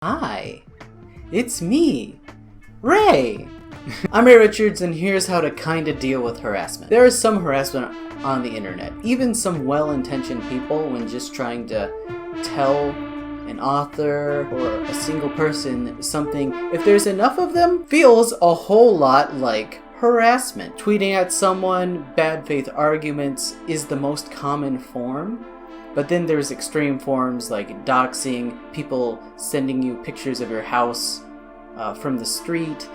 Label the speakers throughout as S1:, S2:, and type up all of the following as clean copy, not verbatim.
S1: Hi, it's me, Ray. I'm Ray Richards, and here's how to kinda deal with harassment. There is some harassment on the internet, even some well-intentioned people when just trying to tell an author or a single person something, if there's enough of them, feels a whole lot like harassment. Tweeting at someone, bad faith arguments is the most common form. But then there's extreme forms like doxing, people sending you pictures of your house from the street,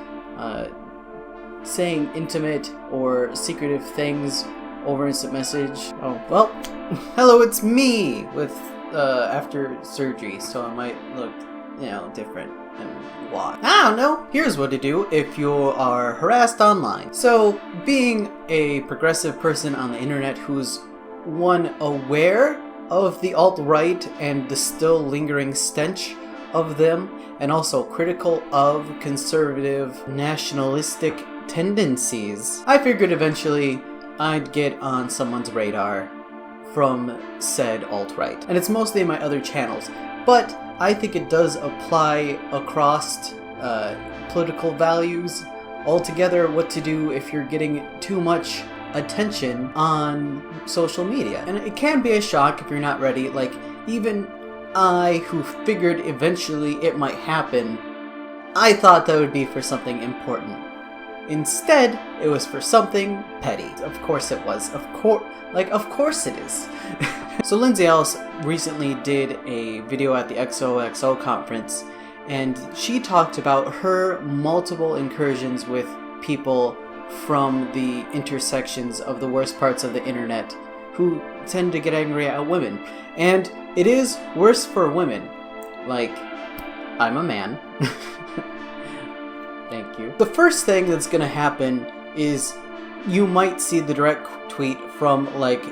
S1: saying intimate or secretive things over instant message. Oh, well, hello, it's me with after surgery, so I might look, different. And why? I don't know. Here's what to do if you are harassed online. So, being a progressive person on the internet who's aware of the alt-right and the still lingering stench of them, and also critical of conservative nationalistic tendencies, I figured eventually I'd get on someone's radar from said alt-right. And it's mostly in my other channels, but I think it does apply across political values altogether, what to do if you're getting too much attention on social media. And it can be a shock if you're not ready. Like, even I, who figured eventually it might happen, I thought that would be for something important. Instead, it was for something petty. Of course it was. Of course it is. So Lindsay Ellis recently did a video at the XOXO conference, and she talked about her multiple incursions with people from the intersections of the worst parts of the internet who tend to get angry at women. And it is worse for women. Like, I'm a man. Thank you. The first thing that's gonna happen is you might see the direct tweet from, like,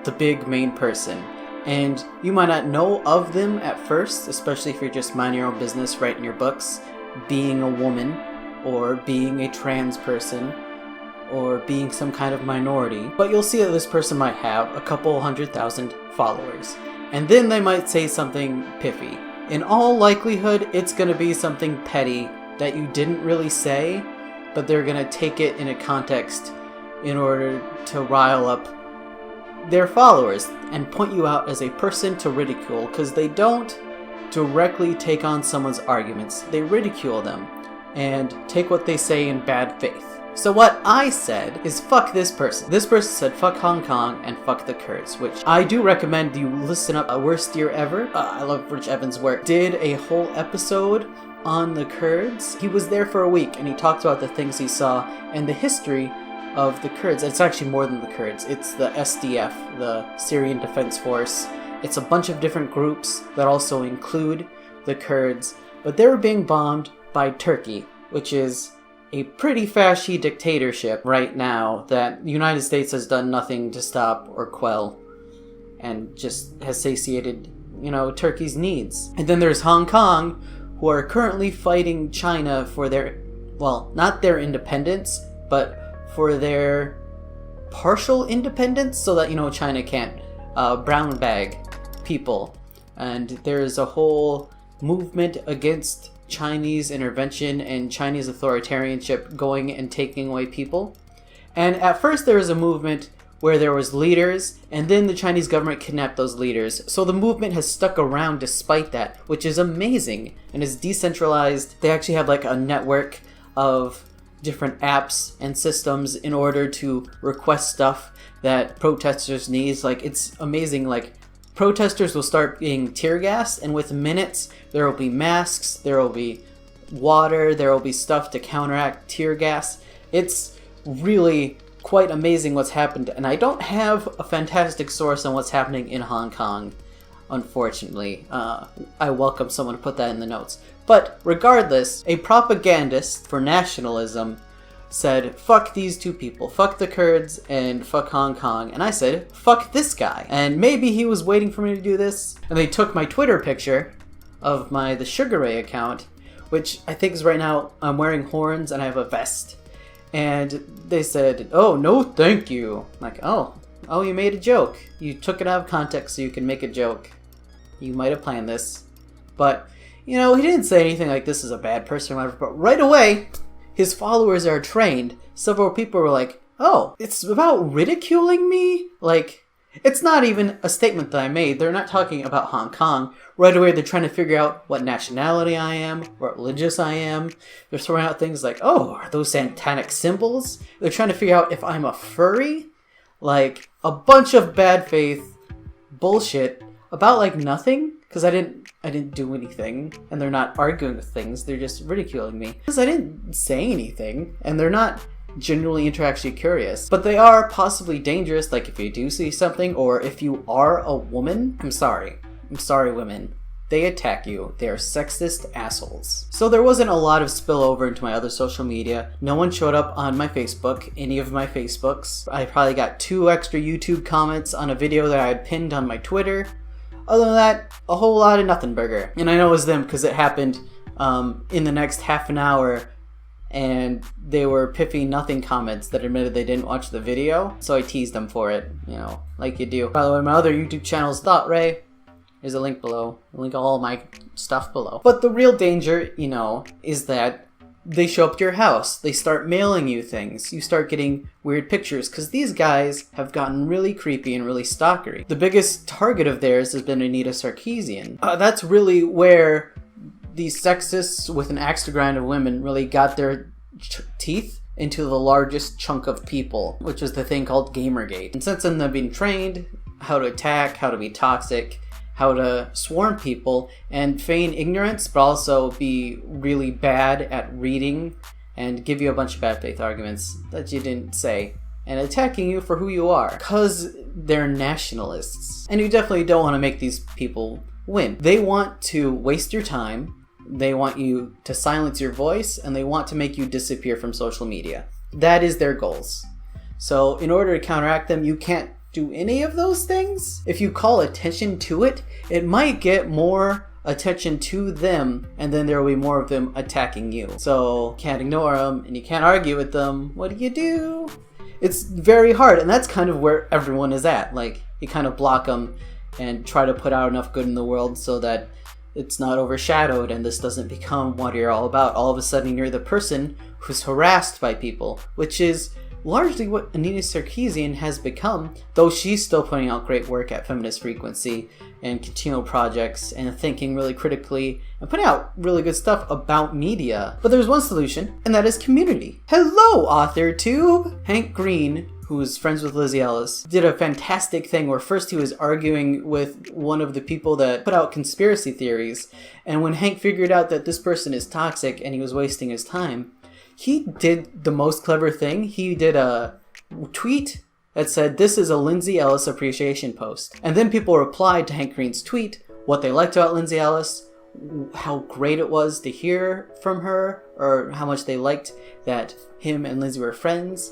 S1: the big main person. And you might not know of them at first, especially if you're just minding your own business, writing your books, being a woman, or being a trans person, or being some kind of minority. But you'll see that this person might have a couple 100,000 followers. And then they might say something piffy. In all likelihood, it's gonna be something petty that you didn't really say, but they're gonna take it in a context in order to rile up their followers and point you out as a person to ridicule, because they don't directly take on someone's arguments. They ridicule them and take what they say in bad faith. So what I said is fuck this person. This person said fuck Hong Kong and fuck the Kurds, which I do recommend you listen up. Worst Year Ever. I love Rich Evans' work. Did a whole episode on the Kurds. He was there for a week and he talked about the things he saw and the history of the Kurds. It's actually more than the Kurds. It's the SDF, the Syrian Defense Force. It's a bunch of different groups that also include the Kurds, but they were being bombed by Turkey, which is a pretty fascist dictatorship right now that the United States has done nothing to stop or quell, and just has satiated, Turkey's needs. And then there's Hong Kong, who are currently fighting China for their, not their independence, but for their partial independence, so that, China can't brown bag people. And there's a whole movement against Chinese intervention and Chinese authoritarianship going and taking away people. And at first there was a movement where there was leaders, and then the Chinese government kidnapped those leaders. So the movement has stuck around despite that, which is amazing and is decentralized. They actually have like a network of different apps and systems in order to request stuff that protesters need. Like, it's amazing. Like, protesters will start being tear gassed, and with minutes there will be masks, there will be water, there will be stuff to counteract tear gas. It's really quite amazing what's happened, and I don't have a fantastic source on what's happening in Hong Kong, unfortunately. I welcome someone to put that in the notes. But regardless, a propagandist for nationalism said, fuck these two people, fuck the Kurds and fuck Hong Kong. And I said, fuck this guy. And maybe he was waiting for me to do this. And they took my Twitter picture of the Sugar Ray account, which I think is right now, I'm wearing horns and I have a vest. And they said, oh, no thank you. I'm like, oh, you made a joke. You took it out of context so you can make a joke. You might have planned this. But he didn't say anything like this is a bad person or whatever, but right away, his followers are trained. Several people were like, oh, it's about ridiculing me? Like, it's not even a statement that I made. They're not talking about Hong Kong. Right away, they're trying to figure out what nationality I am, what religious I am. They're throwing out things like, oh, are those satanic symbols? They're trying to figure out if I'm a furry. Like, a bunch of bad faith bullshit about, like, nothing. Because I didn't do anything. And they're not arguing with things. They're just ridiculing me. Because I didn't say anything. And they're not genuinely intellectually curious. But they are possibly dangerous, like if you do see something, or if you are a woman. I'm sorry, women. They attack you. They are sexist assholes. So there wasn't a lot of spillover into my other social media. No one showed up on my Facebook, any of my Facebooks. I probably got 2 extra YouTube comments on a video that I had pinned on my Twitter. Other than that, a whole lot of nothing burger. And I know it was them because it happened in the next half an hour, and they were piffy nothing comments that admitted they didn't watch the video, so I teased them for it, like you do. By the way, my other YouTube channel is Thought Ray. There's a link below. I'll link all my stuff below. But the real danger, is that they show up to your house. They start mailing you things. You start getting weird pictures, because these guys have gotten really creepy and really stalkery. The biggest target of theirs has been Anita Sarkeesian. That's really where these sexists with an axe to grind of women really got their teeth into the largest chunk of people, which is the thing called Gamergate. And since then they've been trained how to attack, how to be toxic, how to swarm people, and feign ignorance, but also be really bad at reading and give you a bunch of bad faith arguments that you didn't say, and attacking you for who you are, because they're nationalists. And you definitely don't want to make these people win. They want to waste your time, they want you to silence your voice, and they want to make you disappear from social media. That is their goals. So in order to counteract them, you can't do any of those things. If you call attention to it, it might get more attention to them, and then there will be more of them attacking you. So you can't ignore them, and you can't argue with them. What do? It's very hard, and that's kind of where everyone is at. Like, you kind of block them and try to put out enough good in the world so that it's not overshadowed and this doesn't become what you're all about. All of a sudden you're the person who's harassed by people, which is largely what Anita Sarkeesian has become, though she's still putting out great work at Feminist Frequency and continual projects and thinking really critically and putting out really good stuff about media. But there's one solution, and that is community. Hello, Authortube! Hank Green, who's friends with Lizzie Ellis, did a fantastic thing where first he was arguing with one of the people that put out conspiracy theories, and when Hank figured out that this person is toxic and he was wasting his time, he did the most clever thing. He did a tweet that said, "This is a Lindsay Ellis appreciation post." And then people replied to Hank Green's tweet what they liked about Lindsay Ellis, how great it was to hear from her, or how much they liked that him and Lindsay were friends.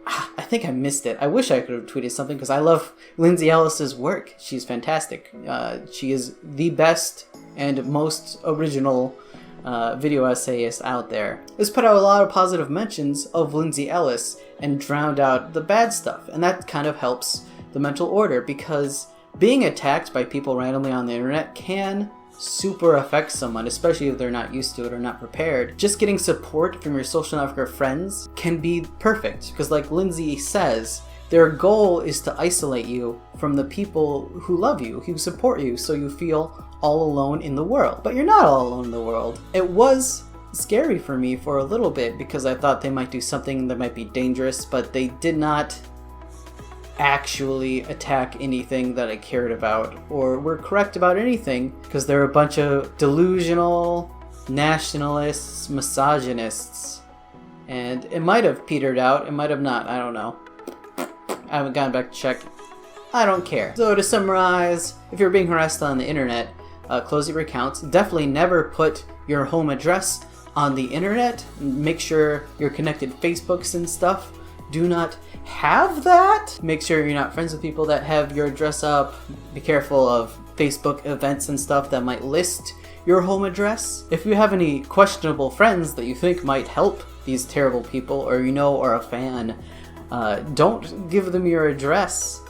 S1: I think I missed it. I wish I could have tweeted something because I love Lindsay Ellis's work. She's fantastic. She is the best and most original video essayist out there. This put out a lot of positive mentions of Lindsay Ellis and drowned out the bad stuff, and that kind of helps the mental order, because being attacked by people randomly on the internet can super affect someone, especially if they're not used to it or not prepared. Just getting support from your social network of friends can be perfect, because like Lindsay says, their goal is to isolate you from the people who love you, who support you, so you feel all alone in the world. But you're not all alone in the world. It was scary for me for a little bit because I thought they might do something that might be dangerous, but they did not actually attack anything that I cared about or were correct about anything, because they're a bunch of delusional nationalists, misogynists, and it might have petered out, it might have not, I don't know. I haven't gone back to check. I don't care. So to summarize, if you're being harassed on the internet, close your accounts. Definitely never put your home address on the internet. Make sure you're connected Facebooks and stuff. Do not have that. Make sure you're not friends with people that have your address up. Be careful of Facebook events and stuff that might list your home address. If you have any questionable friends that you think might help these terrible people, or you know are a fan, don't give them your address.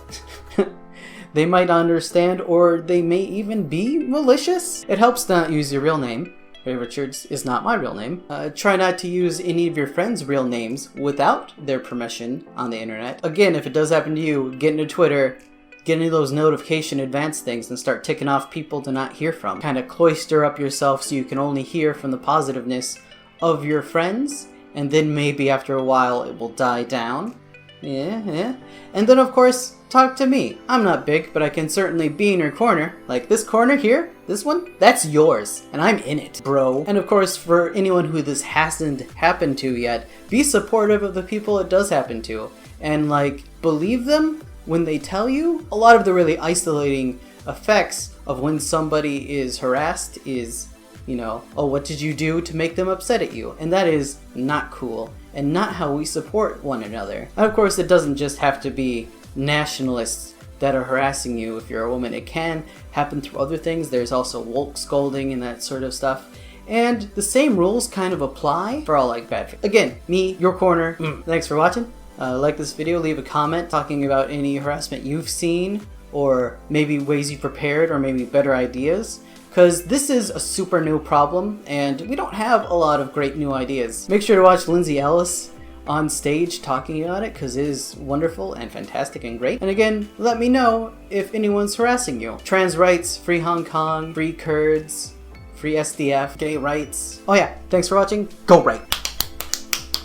S1: they might not understand, or they may even be malicious. It helps to not use your real name. Ray Richards is not my real name. Try not to use any of your friends' real names without their permission on the internet. Again, if it does happen to you, get into Twitter, get into those notification advanced things and start ticking off people to not hear from. Kind of cloister up yourself so you can only hear from the positiveness of your friends, and then maybe after a while it will die down. Yeah. And then of course, talk to me. I'm not big, but I can certainly be in your corner. Like this corner here, this one, that's yours, and I'm in it, bro. And of course, for anyone who this hasn't happened to yet, be supportive of the people it does happen to, and like, believe them when they tell you. A lot of the really isolating effects of when somebody is harassed is, you know, oh, what did you do to make them upset at you? And that is not cool, and not how we support one another. And of course, it doesn't just have to be nationalists that are harassing you if you're a woman. It can happen through other things. There's also woke scolding and that sort of stuff. And the same rules kind of apply for all like bad. Again, me, your corner. Thanks for watching. Like this video, leave a comment talking about any harassment you've seen, or maybe ways you prepared, or maybe better ideas. Because this is a super new problem, and we don't have a lot of great new ideas. Make sure to watch Lindsay Ellis on stage talking about it, because it is wonderful and fantastic and great. And again, let me know if anyone's harassing you. Trans rights, free Hong Kong, free Kurds, free SDF, gay rights. Oh yeah, thanks for watching. Go right!